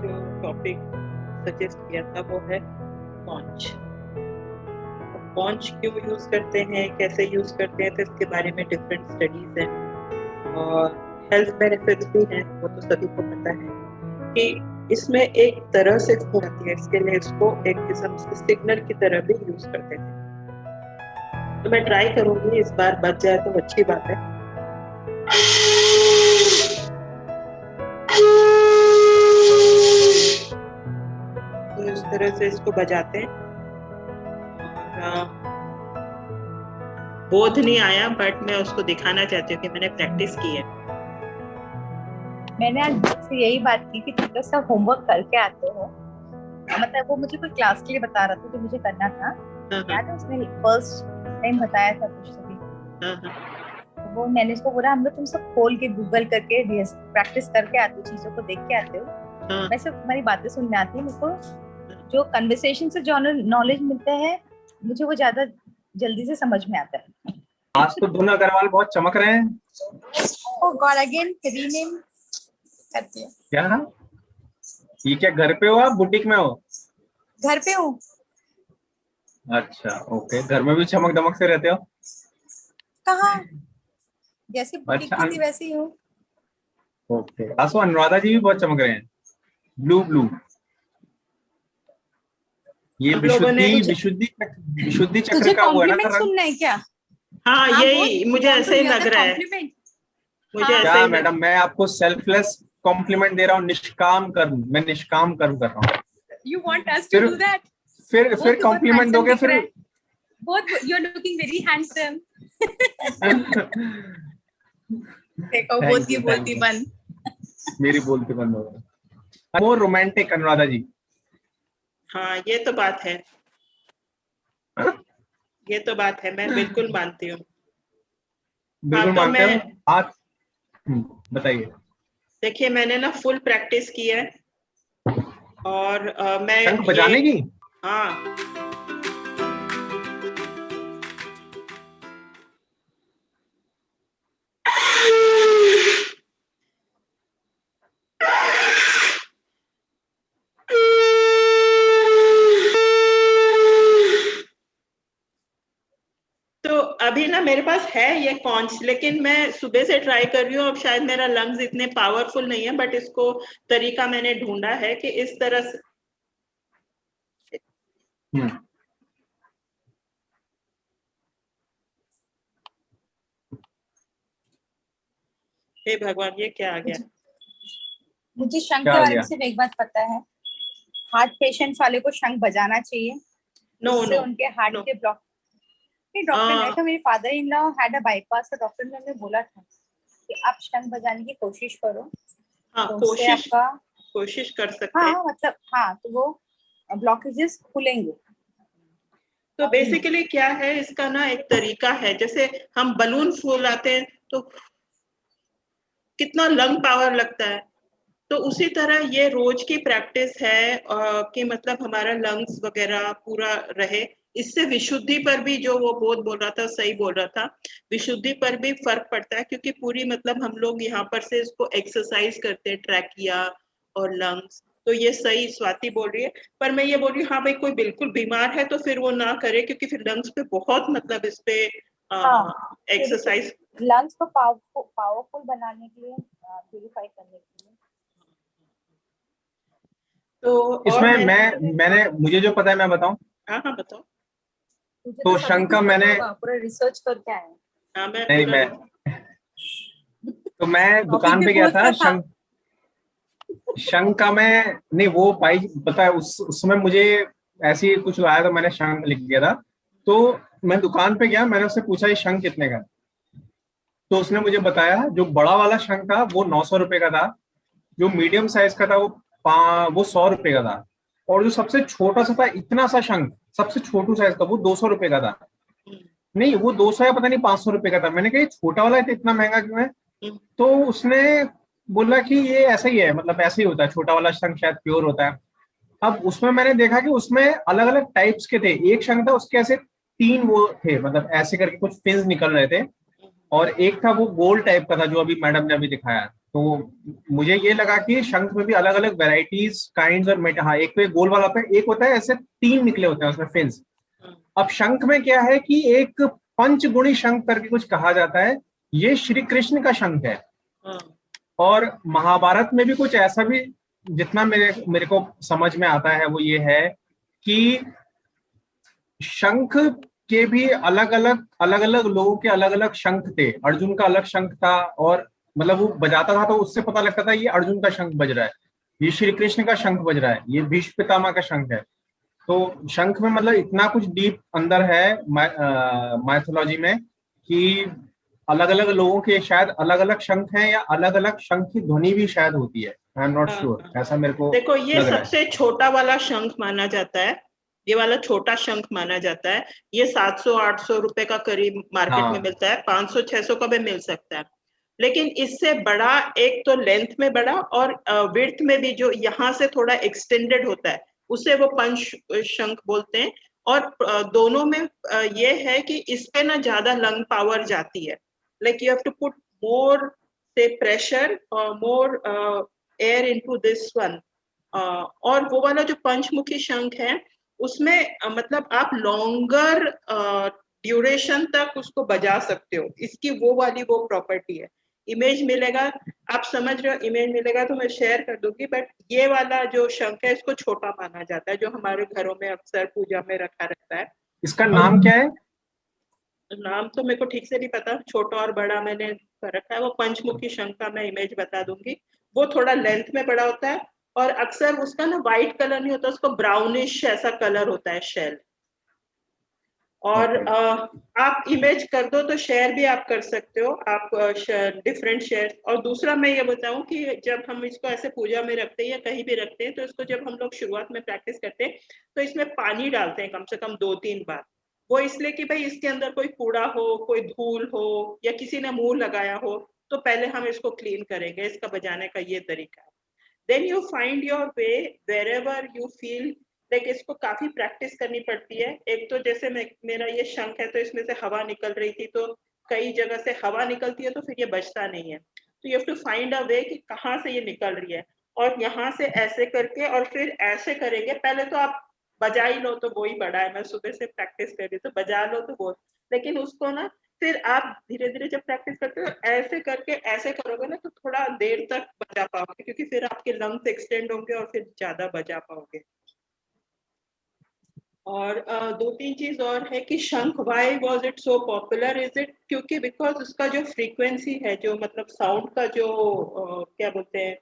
जो topic suggest किया था वो है कॉन्च। कॉन्च क्यों यूज करते हैं, कैसे यूज करते हैं, तो इसके बारे में डिफरेंट स्टडीज हैं और हेल्थ बेनिफिट्स भी हैं। वो तो सभी को पता है कि इसमें एक तरह से होती है, इसके लिए इसको एक किस्म से सिग्नल की तरह भी यूज करते थे। तो मैं ट्राई करूंगी, इस बार बच जाए तो अच्छी बात है। तो इस तरह से इसको बजाते हैं और बोध नहीं आया, बट मैं उसको दिखाना चाहती हूँ कि मैंने प्रैक्टिस की है। मैंने आज से यही बात की कि थोड़ा सा होमवर्क करके आते हो। मतलब वो मुझे कोई क्लास के लिए बता रहा था जो मुझे करना था। याद है उसने फर्स्ट टाइम बताया था कुछ तो भी। वो मैंने उसको बोला हम लोग तुम सब खोल के गूगल करके प्रैक्टिस करके आते हो, चीजों को देख के आते हो। मैं सिर्फ तुम्हारी बातें सुनने आती है। मुझको जो कन्वर्सेशन से जो नॉलेज मिलता है मुझे वो ज्यादा जल्दी से समझ में आता है। आज तो दोनों अग्रवाल बहुत चमक रहे हैं। ओह गॉड, अगेन रीनेम करती है क्या? ये क्या घर पे हो आप, बुटीक में हो? घर पे हूँ। अच्छा ओके, घर में भी चमक दमक से रहते हो? कहाँ, जैसे बुटीक अच्छा की थी वैसे ही हूँ। ओके, आसो अनुराधा जी भी बहुत चमक रहे हैं, ब्लू ब्लू। ये विशुद्धि चक्र का वो है ना रंग। सुनना है क्या? हाँ यही मुझे ऐसे ही लग रहा है। मुझे ऐसे क्या ही मैडम, मैं आपको सेल्फलेस कॉम्प्लीमेंट दे रहा हूँ, निष्काम कर्म, मैं निष्काम कर्म कर रहा हूँ। You want us to do that? फिर कॉम्प्लीमेंट दोगे फिर? Both you are looking very handsome. देखो बोलती बंद। मेरी बोलती बंद हो गई। वो रोमांटिक अनुराधा जी। हाँ ये तो बात है। ये तो बात है, मैं बिल्कुल मानती हूँ। बिल्कुल मानते हो आप? बताइए। देखिए मैंने ना फुल प्रैक्टिस की है और मैं शंख बजाने की। हाँ तो अभी ना मेरे पास है ये कॉन्च, लेकिन मैं सुबह से ट्राई कर रही हूँ। अब शायद मेरा लंग्स इतने पावरफुल नहीं है, बट इसको तरीका मैंने ढूंढा है कि इस तरह से हे भगवान ये क्या आ गया? मुझे शंख के बारे में सिर्फ एक बात पता है, हार्ट पेशेंट्स वाले को शंख बजाना चाहिए। उससे उनके हार्ट के ब्लॉक। डॉक्टर ने कहा, मेरे father in law had a bypass, तो डॉक्टर ने हमें बोला था कि आप शंख बजाने की कोशिश करो। हाँ तो कोशिश कर सकते हैं। हाँ मतलब हाँ, तो वो ब्लॉकेजेस खुलेंगे। तो बेसिकली क्या है इसका ना एक तरीका है, जैसे हम बलून फूलाते हैं तो कितना लंग पावर लगता है, तो उसी तरह ये रोज की प्रैक्टिस है कि मतलब हमारा लंग्स वगैरह पूरा रहे। इससे विशुद्धि पर भी, जो वो बोल रहा था सही बोल रहा था, विशुद्धि पर भी फर्क पड़ता है, क्योंकि पूरी मतलब हम लोग यहाँ पर से इसको एक्सरसाइज करते हैं, ट्रैकिया और लंग्स। तो ये सही स्वाति बोल रही है, पर मैं ये बोल रही हूँ हाँ भाई कोई बिल्कुल बीमार है तो फिर वो ना करे, क्योंकि फिर लंग्स पे बहुत मतलब इस पे एक्सरसाइज, लंग्स को पावरफुल बनाने के लिए, प्यूरिफाई करने के लिए। तो इसमें मैंने मुझे जो पता है मैं बताऊं। हाँ बताओ। तो शंख का मैंने पूरा रिसर्च करके आया। हाँ मैं दुकान पे गया था शंख का मैं नहीं, वो भाई पता है उसमें मुझे ऐसी कुछ आया तो मैंने शंख लिख दिया था। तो मैं दुकान पे गया, मैंने उससे पूछा ये शंख कितने का? तो उसने मुझे बताया जो बड़ा वाला शंख था वो 900 रुपए का था, जो मीडियम साइज का था वो 100 रुपए का था, और जो सबसे छोटा सा था इतना सा शंख सबसे छोटू साइज का वो 200 रुपए का था। नहीं वो 200 या पता नहीं 500 रुपए का था। मैंने कहा छोटा वाला है इतना महंगा क्यों है? तो उसने बोला कि ये ऐसा ही है, मतलब ऐसे ही होता है, छोटा वाला शंख शायद प्योर होता है। अब उसमें मैंने देखा कि उसमें अलग अलग टाइप्स के थे। एक शंख था उसके ऐसे 3 वो थे, मतलब ऐसे करके कुछ फिन्स निकल रहे थे, और एक था वो गोल्ड टाइप का था जो अभी मैडम ने अभी दिखाया। तो मुझे ये लगा कि शंख में भी अलग अलग वेराइटीज, काइंड्स और हाँ, एक तो एक गोल वाला होता है, एक होता है ऐसे 3 निकले होते हैं उसमें फिन्स। अब शंख में क्या है कि एक पंचगुणी शंख करके कुछ कहा जाता है, ये श्री कृष्ण का शंख है। और महाभारत में भी कुछ ऐसा भी, जितना मेरे को समझ में आता है, वो ये है कि शंख के भी अलग अलग लोगों के अलग अलग शंख थे। अर्जुन का अलग शंख था, और मतलब वो बजाता था तो उससे पता लगता था ये अर्जुन का शंख बज रहा है, ये श्री कृष्ण का शंख बज रहा है, ये भीष्म पितामह का शंख है। तो शंख में मतलब इतना कुछ डीप अंदर है माइथोलॉजी में कि अलग अलग लोगों के शायद अलग अलग शंख हैं, या अलग अलग शंख की ध्वनि भी शायद होती है। आई एम नॉट श्योर, ऐसा मेरे को देखो ये लग रहा है। सबसे छोटा वाला शंख माना जाता है, ये वाला छोटा शंख माना जाता है। ये 700-800 रुपए का करीब मार्केट में मिलता है, 500-600 का भी मिल सकता है। लेकिन इससे बड़ा, एक तो लेंथ में बड़ा और विड्थ में भी जो यहाँ से थोड़ा एक्सटेंडेड होता है, उसे वो पंच शंख बोलते हैं। और दोनों में ये है कि इस पे ना ज्यादा लंग पावर जाती है, like you have to put more से प्रेशर और more air into this one. और वो वाला जो पंचमुखी शंख है उसमें मतलब आप लॉन्गर ड्यूरेशन तक उसको बजा सकते हो, इसकी वो वाली वो प्रॉपर्टी है। इमेज मिलेगा, आप समझ रहे हो, इमेज मिलेगा तो मैं शेयर कर दूंगी। बट ये वाला जो शंख है इसको छोटा माना जाता है, जो हमारे घरों में अक्सर पूजा में रखा रहता है। इसका नाम क्या है? नाम तो मेरे को ठीक से नहीं पता, छोटा और बड़ा मैंने कर रखा है। वो पंचमुखी शंख का मैं इमेज बता दूंगी। वो थोड़ा लेंथ में बड़ा होता है, और अक्सर उसका ना व्हाइट कलर नहीं होता, उसको ब्राउनिश ऐसा कलर होता है शेल। और आप इमेज कर दो तो शेयर भी आप कर सकते हो, आप डिफरेंट शेयर। और दूसरा मैं ये बताऊं कि जब हम इसको ऐसे पूजा में रखते हैं या कहीं भी रखते हैं, तो इसको जब हम लोग शुरुआत में प्रैक्टिस करते हैं तो इसमें पानी डालते हैं कम से कम 2-3 बार। वो इसलिए कि भाई इसके अंदर कोई कूड़ा हो, कोई धूल हो, या किसी ने मुंह लगाया हो, तो पहले हम इसको क्लीन करेंगे। इसका बजाने का ये तरीका है। Then you find your way wherever you feel like. इसको काफी प्रैक्टिस करनी पड़ती है। एक तो जैसे मेरा ये शंख है तो इसमें से हवा निकल रही थी, तो कई जगह से हवा निकलती है तो फिर ये बचता नहीं है। तो you have to find a way कि कहाँ से ये निकल रही है, और यहाँ से ऐसे करके और फिर ऐसे करेंगे। पहले तो आप बजा ही लो तो वो ही बड़ा है, मैं सुबह से प्रैक्टिस कर रही तो बजा लो तो वो। लेकिन उसको ना फिर आप धीरे धीरे जब प्रैक्टिस करते हो ऐसे करके ऐसे करोगे ना, तो थोड़ा देर तक बजा पाओगे, क्योंकि फिर आपके लंग्स एक्सटेंड होंगे और फिर ज्यादा बजा पाओगे। और 2-3 चीज और है कि शंख, why was it so popular? Is it क्योंकि बिकॉज उसका जो फ्रीक्वेंसी है, जो मतलब साउंड का जो क्या बोलते हैं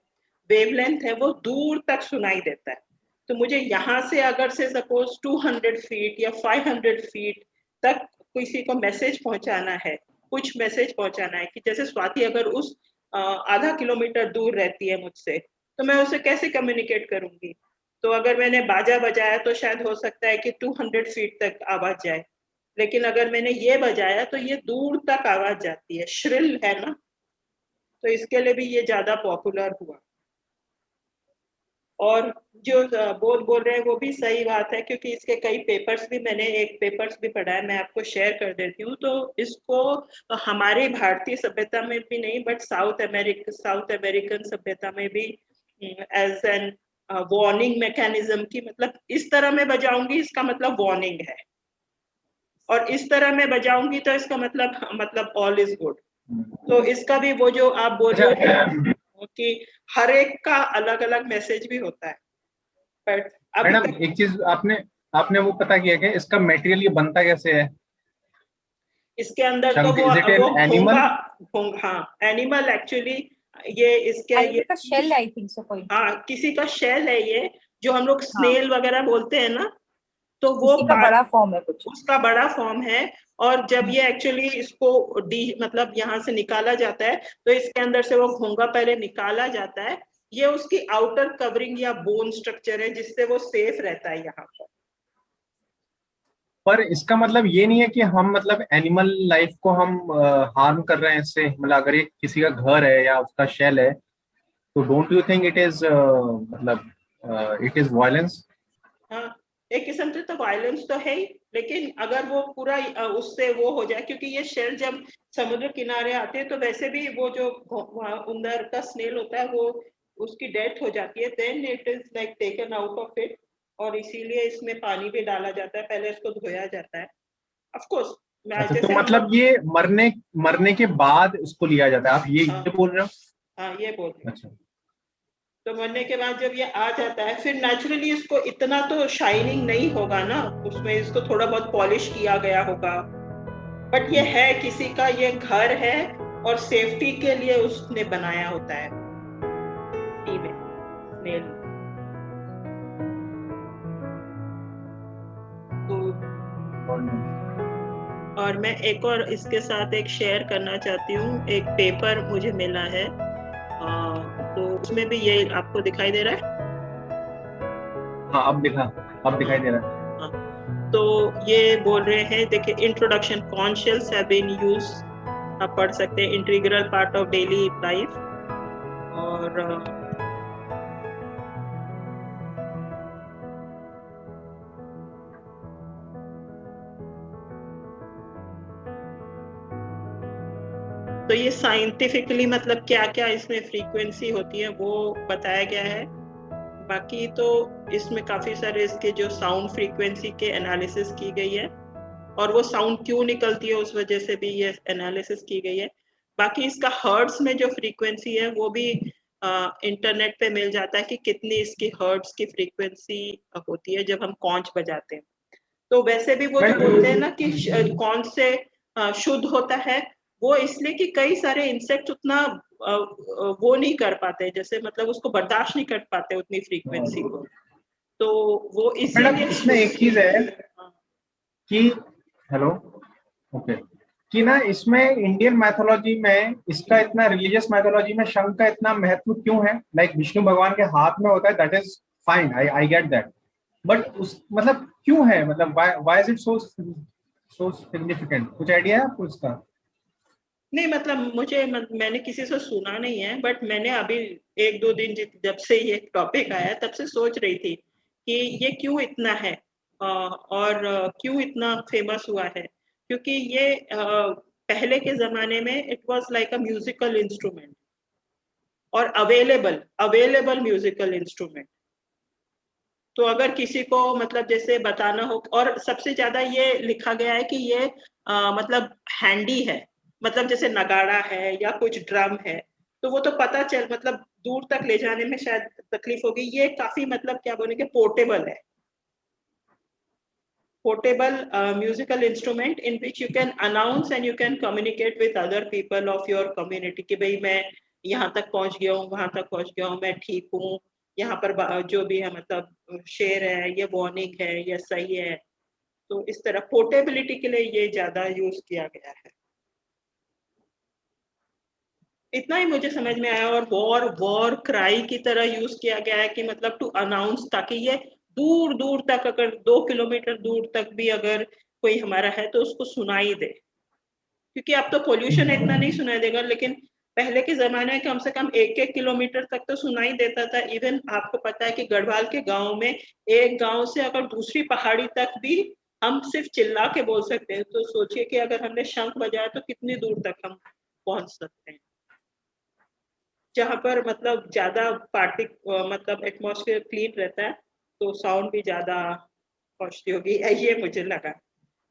वेवलेंथ है, वो दूर तक सुनाई देता है। तो मुझे यहाँ से अगर से सपोज 200 फीट या 500 फीट तक किसी को मैसेज पहुंचाना है, कुछ मैसेज पहुंचाना है, कि जैसे स्वाति अगर उस आधा किलोमीटर दूर रहती है मुझसे, तो मैं उसे कैसे कम्युनिकेट करूंगी? तो अगर मैंने बाजा बजाया तो शायद हो सकता है कि 200 फीट तक आवाज जाए, लेकिन अगर मैंने ये बजाया तो ये दूर तक आवाज जाती है, श्रिल है ना, तो इसके लिए भी ये ज्यादा पॉपुलर हुआ। और जो बोल रहे हैं वो भी सही बात है, क्योंकि इसके कई पेपर्स भी, मैंने एक पेपर्स भी पढ़ा है, मैं आपको शेयर कर देती हूँ। तो इसको हमारे भारतीय सभ्यता में भी नहीं, बट साउथ अमेरिकन सभ्यता में भी एज एन वार्निंग मैकेनिज्म की, मतलब इस तरह मैं बजाऊंगी इसका मतलब वार्निंग है, और इस तरह मैं बजाऊंगी तो इसका मतलब ऑल इज गुड। तो इसका भी वो जो आप बोल रहे हो कि हर एक का अलग अलग मैसेज भी होता है। बट अभी मैडम एक चीज आपने वो पता किया क्या, इसका मटेरियल ये बनता कैसे है? इसके अंदर तो शंख, वो इज इट एन एनिमल? हाँ, एनिमल एक्चुअली। ये इसके ये का शेल, आई थिंक सो, कोई हाँ, किसी का शेल है ये, जो हम लोग स्नेल वगैरह बोलते हैं ना, तो वो का बड़ा फॉर्म है कुछ, उसका बड़ा फॉर्म है। और जब ये एक्चुअली इसको मतलब यहाँ से निकाला जाता है, तो इसके अंदर से वो घोंगा पहले निकाला जाता है। ये उसकी आउटर कवरिंग या बोन स्ट्रक्चर है, जिससे वो सेफ रहता है यहाँ पर इसका मतलब ये नहीं है कि हम मतलब एनिमल लाइफ को हम हार्म कर रहे हैं इससे। मतलब अगर ये किसी का घर है या उसका शेल है, तो don't you think it is मतलब इट इज वायलेंस? हाँ, एक किस्म से तो वायलेंस तो है ही, लेकिन अगर वो पूरा उससे वो हो जाए, क्योंकि ये शेल जब समुद्र किनारे आते हैं तो वैसे भी वो जो अंदर का स्नेल होता है वो उसकी डेथ हो जाती है, then it is like taken out of it, और इसीलिए इसमें पानी भी डाला जाता है, पहले इसको धोया जाता है। ऑफ कोर्स अच्छा, तो जैसे हम मतलब लोग, ये मरने मरने के बाद उसको लिया जाता है, आप ये बोल रहे हो? हाँ ये बोल रहे हैं। अच्छा। तो मरने के बाद जब ये आ जाता है, फिर नेचुरली इसको इतना तो शाइनिंग नहीं होगा ना, उसमें इसको थोड़ा बहुत पॉलिश किया गया होगा, बट ये है किसी का, ये घर है और सेफ्टी के लिए उसने बनाया होता है स्नेल। तो और मैं एक और इसके साथ एक शेयर करना चाहती हूँ, एक पेपर मुझे मिला है, तो उसमें भी ये आपको दिखाई दे रहा है? हाँ, अब दिखाई दे रहा है। हाँ, तो ये बोल रहे हैं, देखिए, introduction, corn shells have been used, आप पढ़ सकते हैं, integral part of daily life. और तो ये साइंटिफिकली मतलब क्या क्या इसमें फ्रीक्वेंसी होती है वो बताया गया है। बाकी तो इसमें काफी सारे इसके जो साउंड फ्रीक्वेंसी के एनालिसिस की गई है, और वो साउंड क्यों निकलती है उस वजह से भी ये एनालिसिस की गई है। बाकी इसका हर्ट्स में जो फ्रीक्वेंसी है वो भी इंटरनेट पे मिल जाता है कि कितनी इसकी हर्ट्स की फ्रीक्वेंसी होती है जब हम कॉन्च बजाते हैं। तो वैसे भी वो जो बोलते हैं ना कि कौन से शुद्ध होता है, वो इसलिए कि कई सारे इंसेक्ट उतना वो नहीं कर पाते, जैसे मतलब उसको बर्दाश्त नहीं कर पाते उतनी फ्रीक्वेंसी को, तो वो इसीलिए। इसमें एक चीज है कि हेलो, ओके, कि ना इसमें इंडियन मैथोलॉजी में इसका इतना, रिलीजियस मैथोलॉजी में शंख का इतना महत्व क्यों है? लाइक विष्णु भगवान के हाथ में होता है, that is fine, I get that, but उस मतलब क्यों है, मतलब why is it so so significant? कुछ आइडिया है आपको इसका? नहीं मतलब मैंने किसी से सुना नहीं है, बट मैंने अभी एक दो दिन जब से ये टॉपिक आया तब से सोच रही थी कि ये क्यों इतना है, और क्यों इतना फेमस हुआ है, क्योंकि ये पहले के जमाने में it was like a musical instrument, और अवेलेबल म्यूजिकल इंस्ट्रूमेंट। तो अगर किसी को मतलब जैसे बताना हो, और सबसे ज्यादा ये लिखा गया है कि ये मतलब हैंडी है, मतलब जैसे नगाड़ा है या कुछ ड्रम है, तो वो तो पता चल मतलब दूर तक ले जाने में शायद तकलीफ होगी, ये काफी मतलब क्या बोलेंगे, पोर्टेबल है, portable musical instrument in which you can announce and you can communicate with other people of your community कि भाई मैं यहाँ तक पहुंच गया हूँ, वहां तक पहुंच गया हूँ, मैं ठीक हूँ, यहाँ पर जो भी है मतलब शेर है, ये वार्निंग है, ये सही है। तो इस तरह पोर्टेबिलिटी के लिए ये ज्यादा यूज किया गया है। इतना ही मुझे समझ में आया, और वॉर वॉर क्राई की तरह यूज किया गया है कि मतलब टू अनाउंस, ताकि ये दूर दूर तक, अगर 2 किलोमीटर दूर तक भी अगर कोई हमारा है तो उसको सुनाई दे, क्योंकि अब तो पोल्यूशन इतना नहीं सुनाई देगा, लेकिन पहले के जमाने में कम से कम 1-1 किलोमीटर तक तो सुनाई देता था। इवन आपको पता है कि गढ़वाल के गांव में एक गांव से अगर दूसरी पहाड़ी तक भी हम सिर्फ चिल्ला के बोल सकते हैं, तो सोचिए कि अगर हमने शंख बजाया तो कितनी दूर तक हम पहुंच सकते हैं। जहाँ पर मतलब ज्यादा मतलब एटमॉस्फेयर क्लीन रहता है तो साउंड भी ज्यादा पहुंचती होगी, ये मुझे लगा।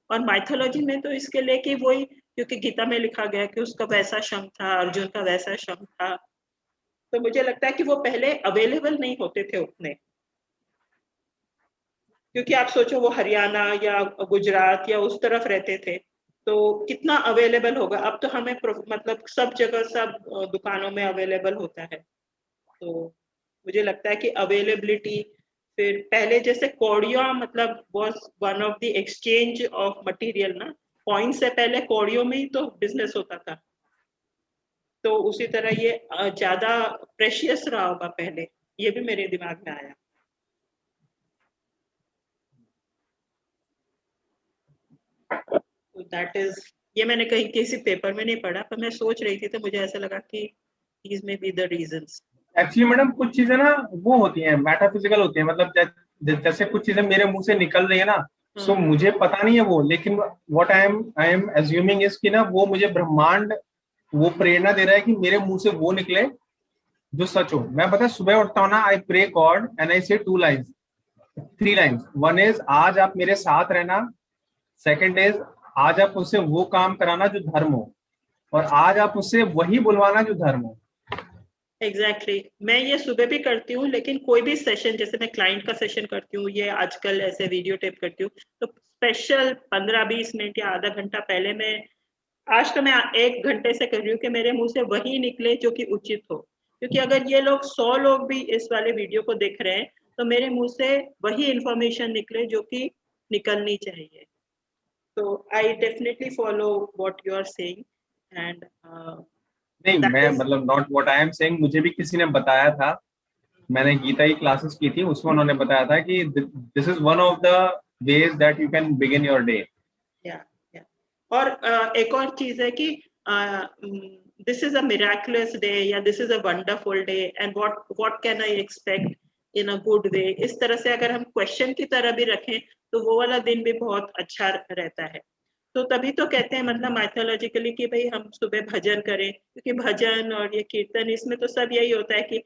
और माइथोलॉजी में तो इसके लिए कि वही, क्योंकि गीता में लिखा गया कि उसका वैसा शंख था, अर्जुन का वैसा शंख था, तो मुझे लगता है कि वो पहले अवेलेबल नहीं होते थे उतने, क्योंकि आप सोचो वो हरियाणा या गुजरात या उस तरफ रहते थे, तो कितना अवेलेबल होगा। अब तो हमें मतलब सब जगह सब दुकानों में अवेलेबल होता है, तो मुझे लगता है कि अवेलेबिलिटी, फिर पहले जैसे कौड़ियों मतलब was one of the exchange of material ना, कॉइन से पहले कौड़ियों में ही तो बिजनेस होता था, तो उसी तरह ये ज्यादा प्रेशियस रहा होगा पहले, ये भी मेरे दिमाग में आया। तो दैट इज, ये मैंने कहीं किसी पेपर में नहीं पढ़ा, पर मैं सोच रही थी तो मुझे ऐसा लगा कि these may be the reasons। Actually madam कुछ चीजें ना वो होती हैं, मेटाफिजिकल होती हैं, मतलब जैसे कुछ चीजें मेरे मुंह से निकल रही है ना, सो मुझे पता नहीं है वो, लेकिन what I am assuming is कि ना वो मुझे ब्रह्मांड वो प्रेरणा दे रहा है कि मेरे मुंह से वो निकले जो सच हो। मैं पता है सुबह उठता हूँ ना, I pray God and I say 2 lines 3 lines. One is आज आप मेरे साथ रहना, सेकंड इज आज आप उससे वो काम कराना जो धर्म हो, और आज आप उससे वही बुलवाना जो धर्म हो। एग्जैक्टली मैं ये सुबह भी करती हूँ, लेकिन कोई भी सेशन, जैसे मैं क्लाइंट का सेशन करती हूँ, ये आजकल ऐसे वीडियो टेप करती हूँ, तो स्पेशल 15-20 मिनट या आधा घंटा पहले मैं, आज तो मैं 1 घंटे से कर रही हूँ कि मेरे मुंह से वही निकले जो कि उचित हो। क्योंकि अगर ये लोग 100 लोग भी इस वाले वीडियो को देख रहे हैं तो मेरे मुंह से वही इंफॉर्मेशन निकले जो कि निकलनी चाहिए। तो I definitely follow what you are saying and नहीं, मैं मतलब not what I am saying, मुझे भी किसी ने बताया था, मैंने गीता की क्लासेस की थी, उसमें उन्होंने बताया था कि this is one of the ways that you can begin your day. और एक और चीज है कि this is a miraculous day या this is a wonderful day and what can I expect in a good way, इस तरह से अगर हम क्वेश्चन की तरह भी रखें तो वो वाला दिन भी बहुत अच्छा रहता है। तो तभी तो कहते हैं मतलब माइथोलॉजिकली कि भाई हम सुबह भजन करें, क्योंकि भजन और ये कीर्तन इसमें तो सब यही होता है कि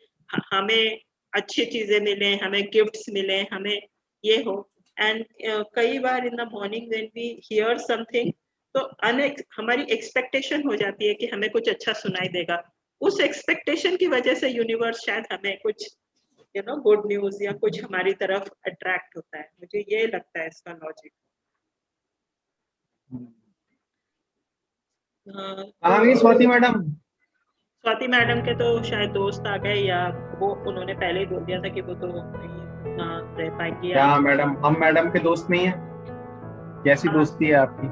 हमें अच्छी चीजें मिले, हमें गिफ्ट्स मिले, हमें ये हो। एंड कई बार in the morning when we hear something, तो हमारी एक्सपेक्टेशन हो जाती है कि हमें कुछ अच्छा सुनाई देगा। उस एक्सपेक्टेशन की वजह से यूनिवर्स शायद हमें कुछ गुड न्यूज या कुछ हमारी तरफ अट्रैक्ट होता है। मुझे ये लगता है इसका लॉजिक। आ गई स्वाति मैडम? स्वाति मैडम के तो शायद दोस्त आ गए, या वो उन्होंने पहले ही बोल दिया था कि वो तो नहीं रह पाएंगी। क्या मैडम, हम मैडम के दोस्त नहीं है? कैसी दोस्ती है आपकी?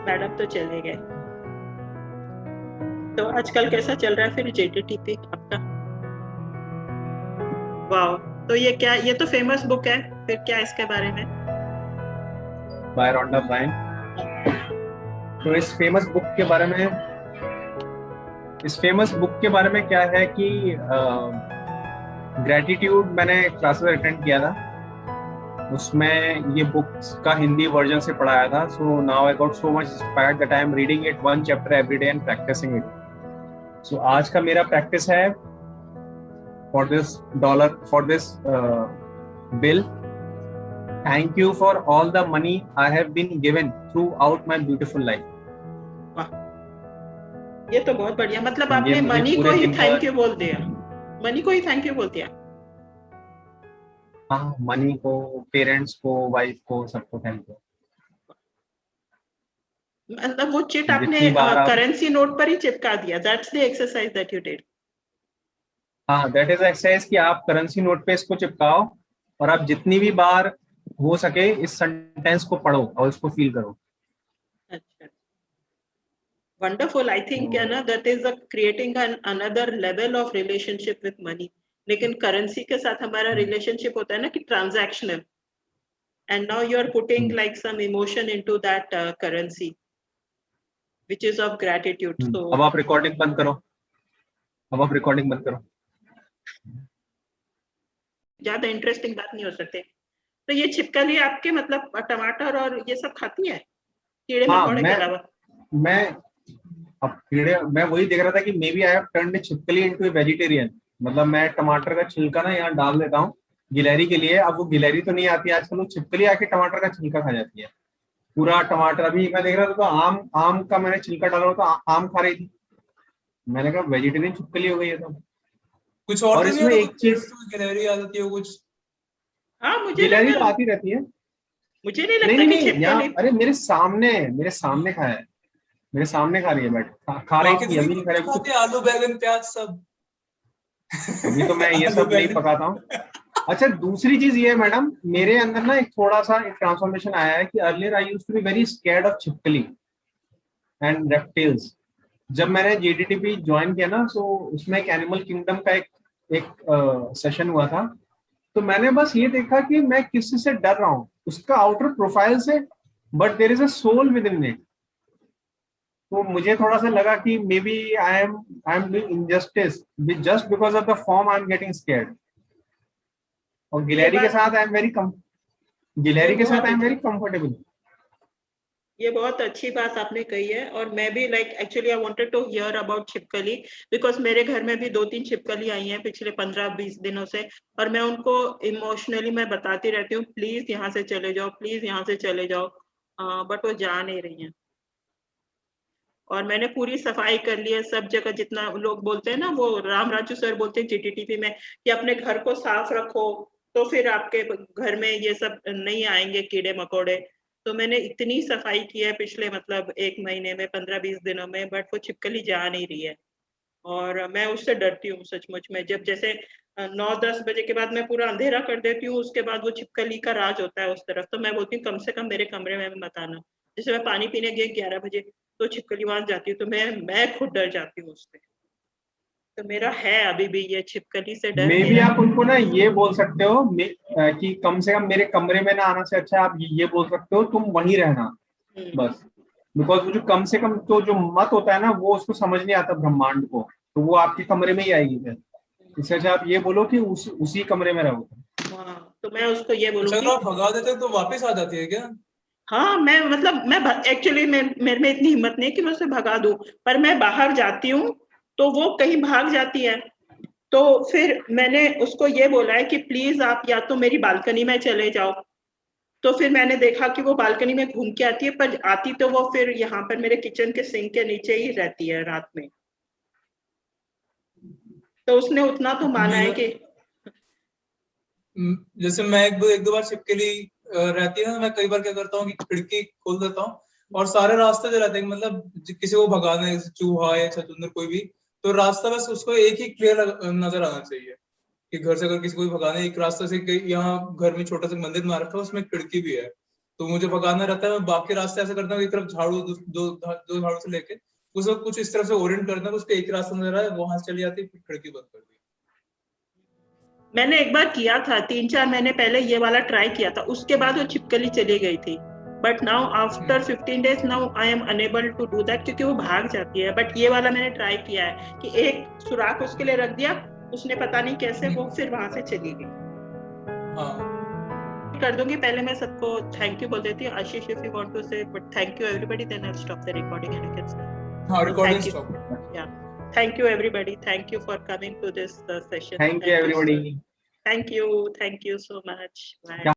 मैडम तो चले गए। तो आजकल कैसा चल रहा है फिर JTTP आपका? वाह, तो ये क्या, ये तो फेमस बुक है, फिर क्या इसके बारे में? By Rhonda Byrne. तो इस फेमस बुक के बारे में क्या है कि ग्रेटिट्यूड मैंने क्लासेस अटेंड किया था, उसमें ये बुक्स का हिंदी वर्जन से पढ़ाया था। So now I got so much inspired that I am reading it 1 chapter every day and practicing it. So आज का मेरा प्रैक्टिस है for this bill, thank you for all the money I have been given throughout my beautiful life. ये तो बहुत बढ़िया, मतलब आपने मनी को ही थैंक यू बोल दिया, मनी को ही थैंक यू बोल दिया। हाँ, मनी को, पेरेंट्स को, वाइफ को, सबको थैंक यू। मतलब वो चिट आपने करेंसी नोट पर ही चिपका दिया, that's the exercise that you did. हाँ, दैट इज एक्सरसाइज कि आप करेंसी नोट पे इसको चिपकाओ और आप जितनी भी बार हो सके इस सेंटेंस को पढ़ो और इसको फील करो। अच्छा, वंडरफुल। आई थिंक ना that is creating another level of relationship with money. लेकिन करेंसी के साथ हमारा रिलेशनशिप होता है ना कि transactional, and now you are putting like some emotion into that currency which is of gratitude. So अब आप रिकॉर्डिंग बंद करो, ज्यादा इंटरेस्टिंग बात नहीं हो सकती। तो ये छिपकली आपके मतलब टमाटर और ये सब खाती है, कीड़े मकोड़े के अलावा? मैं वही देख रहा था कि maybe I have turned छिपकली इनटू ए वेजिटेरियन। मतलब मैं टमाटर का छिलका ना यहाँ डाल देता हूँ गिलहरी के लिए। अब वो गिलहरी तो नहीं आती आजकल, वो छिपकली आके टमाटर का छिलका खा जाती है, पूरा टमाटर। अभी मैं देख रहा था तो आम का मैंने छिलका डाला तो आम खा रही थी। मैंने कहा वेजिटेरियन छिपकली हो गई है। तो कुछ और इसमें एक चीज, गिलहरी आ जाती है कुछ। हाँ, मुझे गिलहरी तो आती रहती है, मुझे नहीं लगता कि छिपकली। अरे मेरे सामने खाया है, मेरे सामने खा रही है, बैठ खा रही थी। अभी नहीं खा रही, आलू बैगन प्याज सब। अभी तो मैं ये सब नहीं पकाता हूँ। अच्छा, दूसरी चीज ये है मैडम, मेरे अंदर ना एक थोड़ा सा एक ट्रांसफॉर्मेशन आया है कि earlier I used to be very scared of छिपकली एंड रेप्टिल्स। जब मैंने JTTP ज्वाइन किया ना, तो उसमें एक एनिमल किंगडम का एक सेशन हुआ था। तो मैंने बस ये देखा कि मैं किसी से डर रहा हूँ उसका आउटर प्रोफाइल से, but there is a soul within it. तो मुझे थोड़ा सा लगा कि maybe I am doing injustice just because of the form I am getting scared. और गिलहरी के साथ आई एम वेरी गिलहरी के साथ आई एम वेरी कंफर्टेबल। ये बहुत अच्छी बात आपने कही है, और मैं भी like actually I wanted to hear about छिपकली, बिकॉज मेरे घर में भी 2-3 छिपकली आई हैं पिछले 15-20 दिनों से, और मैं उनको इमोशनली मैं बताती रहती हूँ प्लीज यहाँ से चले जाओ, प्लीज यहाँ से चले जाओ, बट वो जा नहीं रही हैं। और मैंने पूरी सफाई कर ली है सब जगह, जितना लोग बोलते हैं ना, वो राम राजू सर बोलते हैं जीटीटीपी में कि अपने घर को साफ रखो तो फिर आपके घर में ये सब नहीं आएंगे कीड़े मकोड़े। तो मैंने इतनी सफाई की है पिछले मतलब 1 महीने में, 15-20 दिनों में, बट वो छिपकली जा नहीं रही है। और मैं उससे डरती हूँ सचमुच में। जब जैसे 9-10 बजे के बाद मैं पूरा अंधेरा कर देती हूँ, उसके बाद वो छिपकली का राज होता है उस तरफ, तो मैं बोलती हूँ कम से कम मेरे कमरे में मत आना। जैसे मैं पानी पीने गई 11 बजे, तो छिपकली वहां जाती है, तो मैं खुद डर जाती हूँ उससे। तो मेरा है अभी भी ये छिपकली से डर मे भी मेरा। आप उनको ना ये बोल सकते हो कि कम से कम मेरे कमरे में ना आना से अच्छा आप ये बोल सकते हो तुम वहीं रहना बस। बिकॉज वो जो कम से कम तो जो मत होता है ना, वो उसको समझ नहीं आता ब्रह्मांड को, तो वो आपके कमरे में ही आएगी फिर। इससे अच्छा आप ये बोलो कि उसी कमरे में रहो। हाँ, तो मैं उसको ये अच्छा, बोलूंगी। अगर आप भगा देते तो वापस आ जाती है क्या? हाँ, मैं मतलब मैं एक्चुअली मेरे में इतनी हिम्मत नहीं कि मैं उसे भगा दूं, पर मैं बाहर जाती हूँ तो वो कहीं भाग जाती है। तो फिर मैंने उसको ये बोला है कि प्लीज आप या तो मेरी बालकनी में चले जाओ। तो फिर मैंने देखा कि वो बालकनी में घूम के आती है, पर आती तो वो फिर यहाँ पर मेरे किचन के सिंक के नीचे ही रहती है रात में। तो उसने उतना तो माना है कि जैसे मैं एक दो बार छिपकली रहती है ना, मैं कई बार क्या करता हूँ कि खिड़की खोल देता हूँ और सारे रास्ते जो रहते हैं, मतलब किसी को भगाना है, चूहा या छछूंदर कोई भी, तो रास्ता बस उसको एक ही क्लियर नजर आना चाहिए कि घर से अगर किसी को भी भगाना है, एक रास्ता से यहाँ घर में छोटा सा मंदिर बना रखा है, उसमें खिड़की भी है, तो मुझे भगाना रहता है। मैं बाकी रास्ते ऐसे करता हूँ, एक तरफ झाड़ू दो झाड़ू से लेके उसको कुछ इस तरफ से ओरिएंट करना है, उसको एक रास्ता नजर आए, वहां से चली जाती है, फिर खिड़की बंद कर दी। मैंने एक बार किया था 3-4 महीने पहले, ये वाला ट्राई किया था, उसके बाद वो छिपकली चली गई थी। But now after 15 days now I am unable to do that, क्योंकि वो भाग जाती है। बट ये वाला मैंने ट्राई किया है कि एक सुराख उसके लिए रख दिया, उसने पता नहीं कैसे वो फिर वहां से चली गई। हाँ, कर दूंगी। पहले मैं सबको थैंक यू बोल देती हूँ। Ashish, if you want to say but thank you everybody, then I will stop the recording and I can start. हाँ, So recording thank you. Stop. Yeah. Thank you everybody. Thank you for coming to this session. Thank you Thank you, sir. Everybody. Thank you. Thank you so much. Bye.